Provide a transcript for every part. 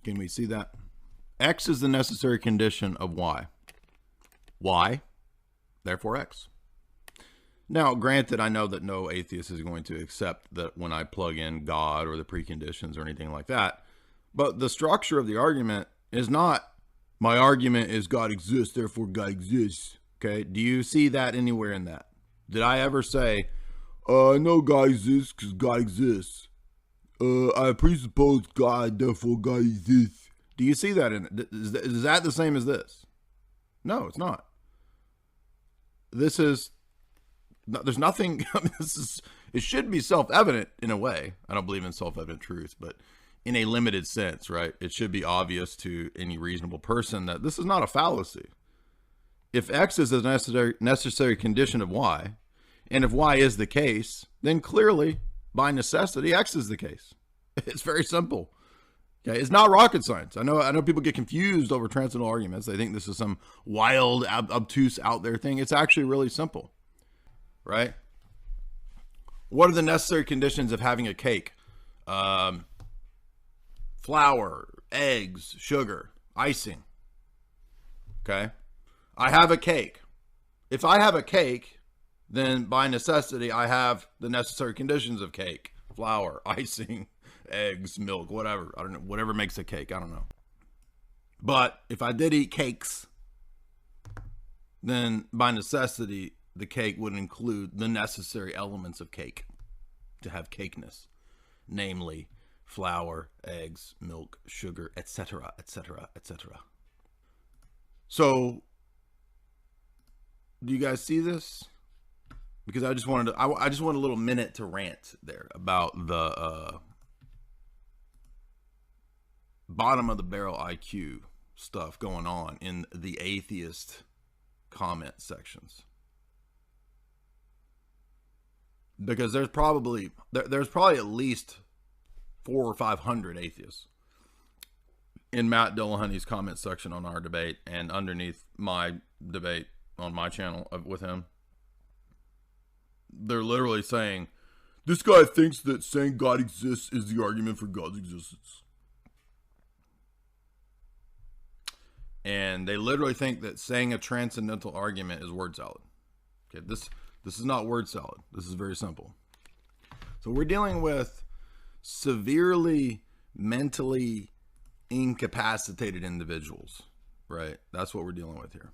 Can we see that? X is the necessary condition of Y. Y, therefore X. Now, granted, I know that no atheist is going to accept that when I plug in God or the preconditions or anything like that. But the structure of the argument is not, my argument is God exists, therefore God exists. Okay? Do you see that anywhere in that? Did I ever say, I know God exists because God exists. I presuppose God, therefore God exists. Do you see that in it? Is that the same as this? No, it's not. This is, there's nothing, it should be self-evident in a way. I don't believe in self-evident truth, but in a limited sense, right? It should be obvious to any reasonable person that this is not a fallacy. If X is a necessary condition of Y, and if Y is the case, then clearly, by necessity, X is the case. It's very simple. Okay, it's not rocket science. I know people get confused over transcendental arguments. They think this is some wild, obtuse, out there thing. It's actually really simple, right? What are the necessary conditions of having a cake? Flour, eggs, sugar, icing. Okay, I have a cake. If I have a cake, then by necessity, I have the necessary conditions of cake: flour, icing, eggs, milk, whatever. I don't know, whatever makes a cake. I don't know. But if I did eat cakes, then by necessity, the cake would include the necessary elements of cake to have cakeness, namely flour, eggs, milk, sugar, etc., etc., etc. So, do you guys see this? Because I just wanted a little minute to rant there about the bottom of the barrel IQ stuff going on in the atheist comment sections. Because there's probably at least 400 or 500 atheists in Matt Dillahunty's comment section on our debate and underneath my debate on my channel with him. They're literally saying, this guy thinks that saying God exists is the argument for God's existence. And they literally think that saying a transcendental argument is word salad. Okay, this is not word salad. This is very simple. So we're dealing with severely mentally incapacitated individuals, right? That's what we're dealing with here.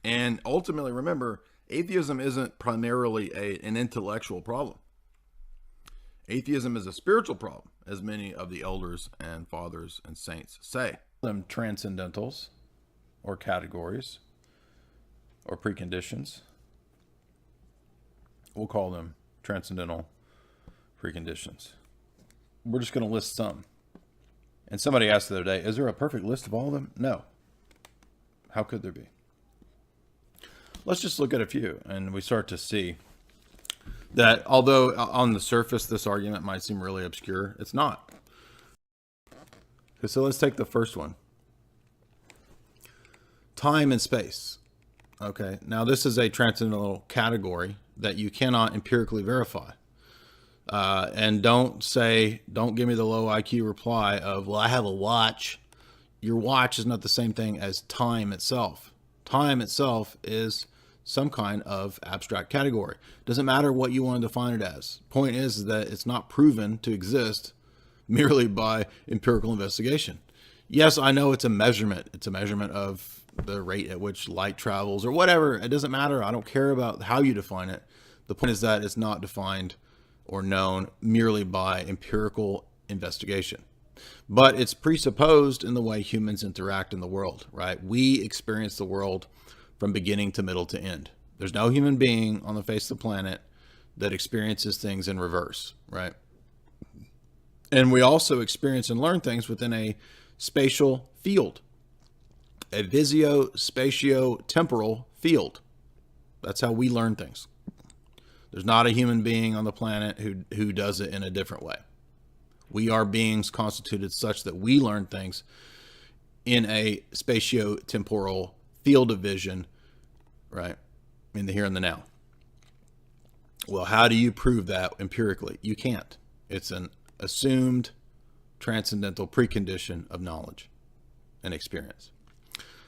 And ultimately, remember, atheism isn't primarily an intellectual problem. Atheism is a spiritual problem, as many of the elders and fathers and saints say. Them transcendentals or categories or preconditions. We'll call them transcendental preconditions. We're just going to list some. And somebody asked the other day, is there a perfect list of all of them? No. How could there be? Let's just look at a few, and we start to see that although on the surface this argument might seem really obscure, it's not. So let's take the first one. Time and space. Okay, now this is a transcendental category that you cannot empirically verify. And don't give me the low IQ reply of, well, I have a watch. Your watch is not the same thing as time itself. Time itself is some kind of abstract category. Doesn't matter what you want to define it as. Point is that it's not proven to exist merely by empirical investigation. Yes, I know it's a measurement. It's a measurement of the rate at which light travels or whatever. It doesn't matter. I don't care about how you define it. The point is that it's not defined or known merely by empirical investigation. But it's presupposed in the way humans interact in the world, right? We experience the world from beginning to middle to end. There's no human being on the face of the planet that experiences things in reverse, right? And we also experience and learn things within a spatial field, a visio-spatio-temporal field. That's how we learn things. There's not a human being on the planet who does it in a different way. We are beings constituted such that we learn things in a spatio-temporal field of vision, right? In the here and the now. Well, how do you prove that empirically? You can't. It's an assumed transcendental precondition of knowledge and experience.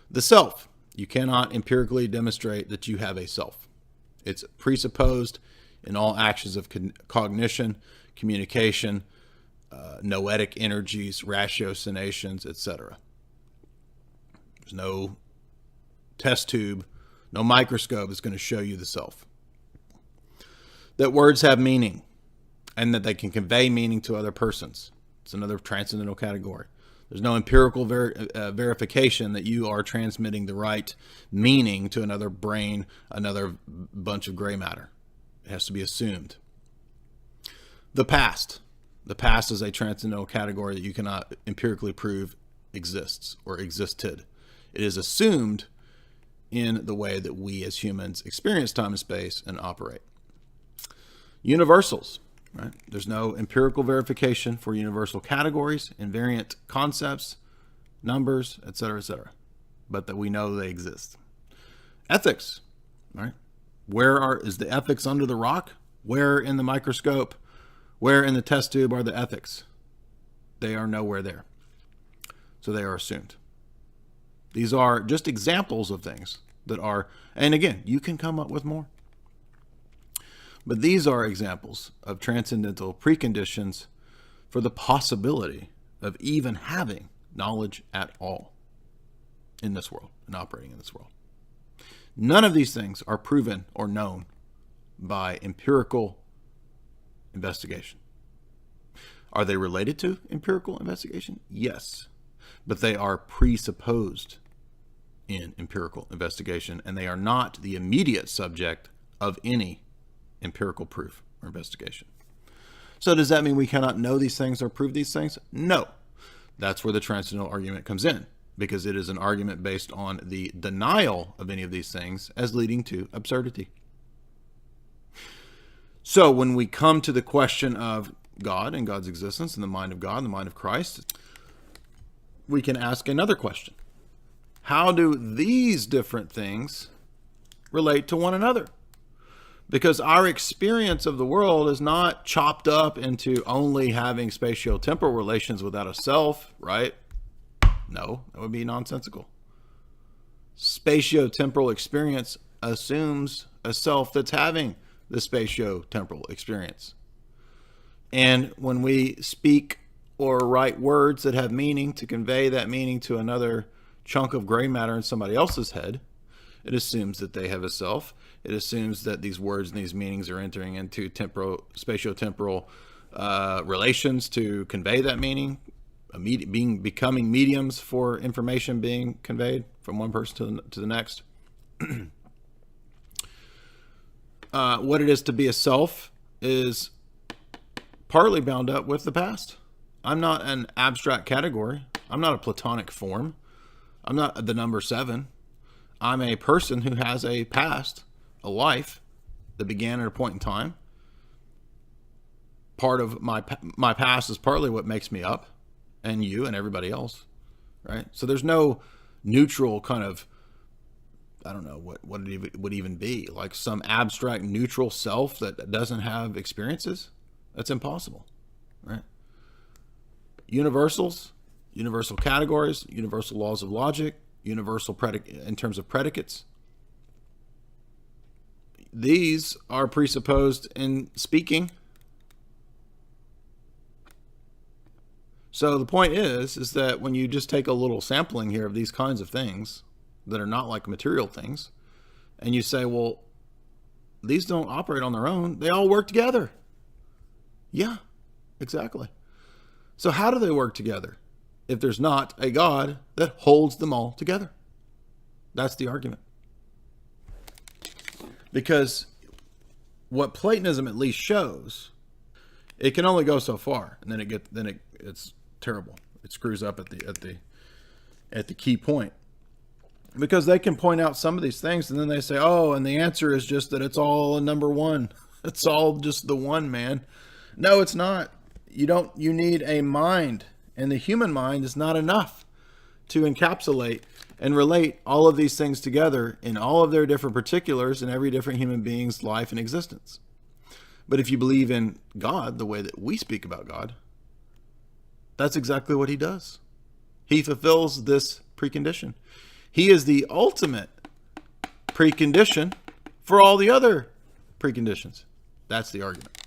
The self. You cannot empirically demonstrate that you have a self. It's presupposed in all actions of cognition, communication, noetic energies, ratiocinations, etc. There's no test tube, no microscope that's going to show you the self. That words have meaning and that they can convey meaning to other persons. It's another transcendental category. There's no empirical verification that you are transmitting the right meaning to another brain, another bunch of gray matter. It has to be assumed. The past. The past is a transcendental category that you cannot empirically prove exists or existed. It is assumed in the way that we as humans experience time and space and operate. Universals. Right? There's no empirical verification for universal categories, invariant concepts, numbers, etc., but that we know they exist. Ethics, right? Is the ethics under the rock? Where in the microscope? Where in the test tube are the ethics? They are nowhere there. So they are assumed. These are just examples of things that are, and again, you can come up with more. But these are examples of transcendental preconditions for the possibility of even having knowledge at all in this world and operating in this world. None of these things are proven or known by empirical investigation. Are they related to empirical investigation? Yes, but they are presupposed in empirical investigation, and they are not the immediate subject of any empirical proof or investigation. So does that mean we cannot know these things or prove these things? No. That's where the transcendental argument comes in, because it is an argument based on the denial of any of these things as leading to absurdity. So when we come to the question of God and God's existence and the mind of God and the mind of Christ, we can ask another question. How do these different things relate to one another? Because our experience of the world is not chopped up into only having spatio-temporal relations without a self, right? No, that would be nonsensical. Spatio-temporal experience assumes a self that's having the spatio-temporal experience. And when we speak or write words that have meaning to convey that meaning to another chunk of gray matter in somebody else's head, it assumes that they have a self. It assumes that these words and these meanings are entering into spatio-temporal relations to convey that meaning, becoming mediums for information being conveyed from one person to the next. What it is to be a self is partly bound up with the past. I'm not an abstract category. I'm not a platonic form. I'm not the number 7. I'm a person who has a past, a life that began at a point in time. Part of my past is partly what makes me up, and you and everybody else, right? So there's no neutral kind of, I don't know what it would even be, like some abstract neutral self that doesn't have experiences. That's impossible, right? Universals, universal categories, universal laws of logic, universal in terms of predicates. These are presupposed in speaking. So the point is that when you just take a little sampling here of these kinds of things that are not like material things, and you say, well, these don't operate on their own. They all work together. Yeah, exactly. So how do they work together if there's not a God that holds them all together? That's the argument. Because what Platonism at least shows, it can only go so far, and then it's terrible. It screws up at the key point. Because they can point out some of these things, and then they say, oh, and the answer is just that it's all a number one. It's all just the one, man. No, it's not. You need a mind, and the human mind is not enough to encapsulate and relate all of these things together in all of their different particulars in every different human being's life and existence. But if you believe in God the way that we speak about God, That's exactly what he does. He fulfills this precondition. He is the ultimate precondition for all the other preconditions. That's the argument.